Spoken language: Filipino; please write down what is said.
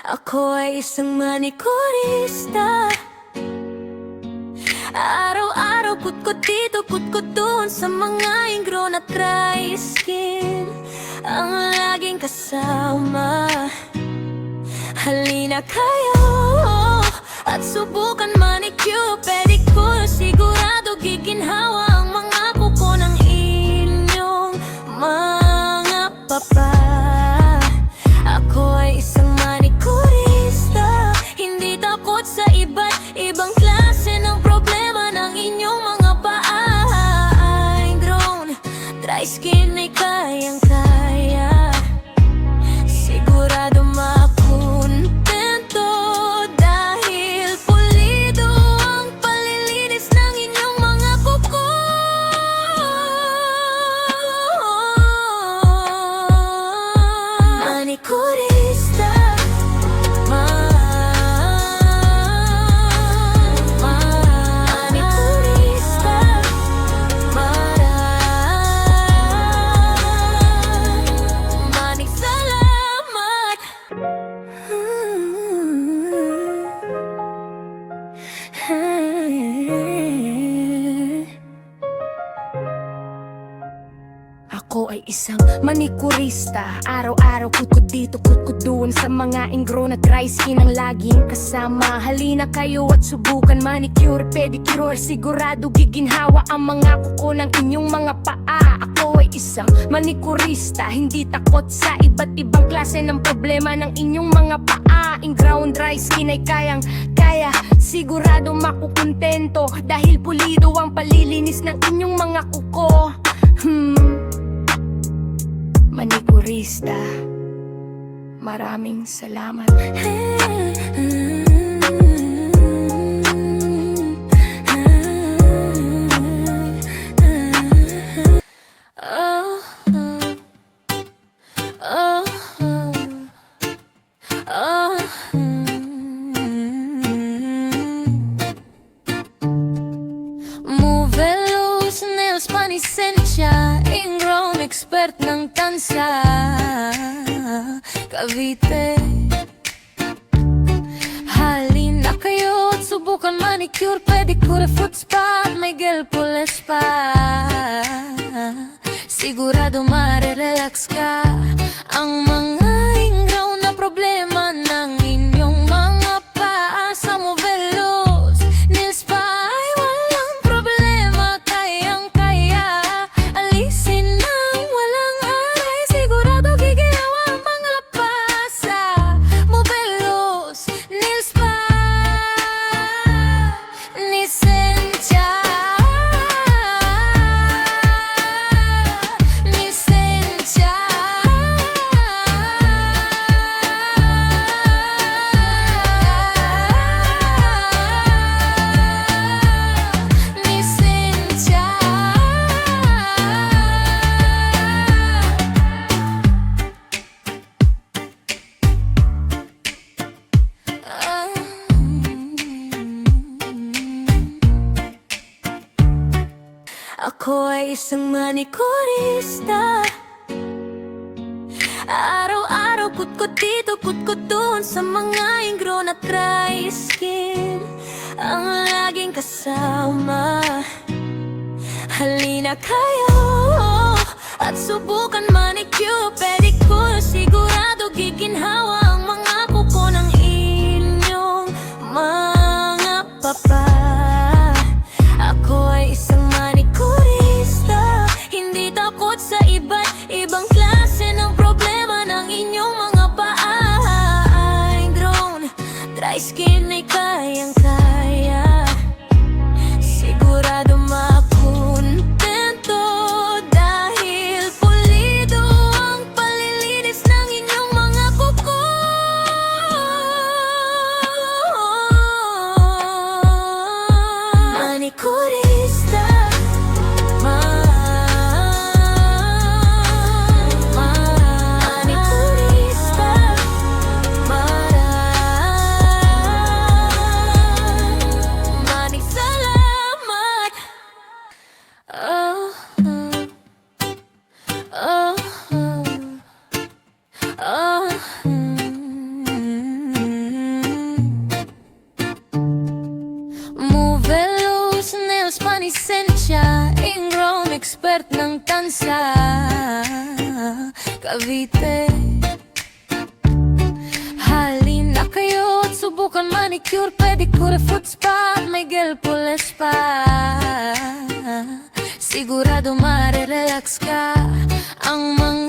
Ako ay isang manikurista. Araw-araw kutkot dito, kutkot doon, sa mga ingrown at dry skin ang laging kasama. Halina kayo at subukan manicure, pedicure. Sigurado giginhawa ang mga kuko ng inyong mga papa. Ako ay isang manikurista, hindi takot sa iba't ibang klase ng problema ng inyong mga paa. Ingrown, dry skin ay kayang-kaya. Sigurado makontento dahil pulido ang palilinis ng inyong mga kuko. Manikurista. Ako ay isang manikurista. Araw-araw kutkod dito, kutkod doon, sa mga ingrown at dry skin ang laging kasama. Halina kayo at subukan manicure, pedicure. Sigurado giginhawa ang mga kuko ng inyong mga paa. Ako ay isang manikurista, hindi takot sa iba't ibang klase ng problema ng inyong mga paa. Ingrown dry skin ay kayang-kaya. Sigurado makukontento dahil pulido ang palilinis ng inyong mga kuko. Manikurista, maraming salamat. Movelos, nails, panisensya, ingrown, expert ng tansa, Cavite. Halina kayo at subukan manicure, pedicure, foot spa, may gel polish pa. Sigurado marerelax ka. Ang mga ingrown na problema ng inyong mga paa sa Movelos nails spa ay walang problema, kayang-kaya. Alisin ng walang aray, sigurado giginawa ang mga paa sa Movelos nails spa. Lisensya, lisensya. Lisensya. Ako ay isang manikurista. Araw-araw kutkot dito, kutkot doon, sa mga ingrown at dry skin ang laging kasama. Halina kayo at subukan manicure, pedicure. Sigurado giginhawa ang mga kuko ng inyong mga papa. Ako ay isang manikurista, hindi takot sa iba't ibang klase ng problema ng inyong mga paa. Ingrown, dry skin ay kayang-kaya. Sigurado makontento dahil pulido ang palilinis ng inyong mga kuko. Manikurista. Manikurista. sa Cavite. Halina kayo at subukan manicure, pedicure, foot spa at may gel pules pa. Sigurado marerelax ka. Ang mga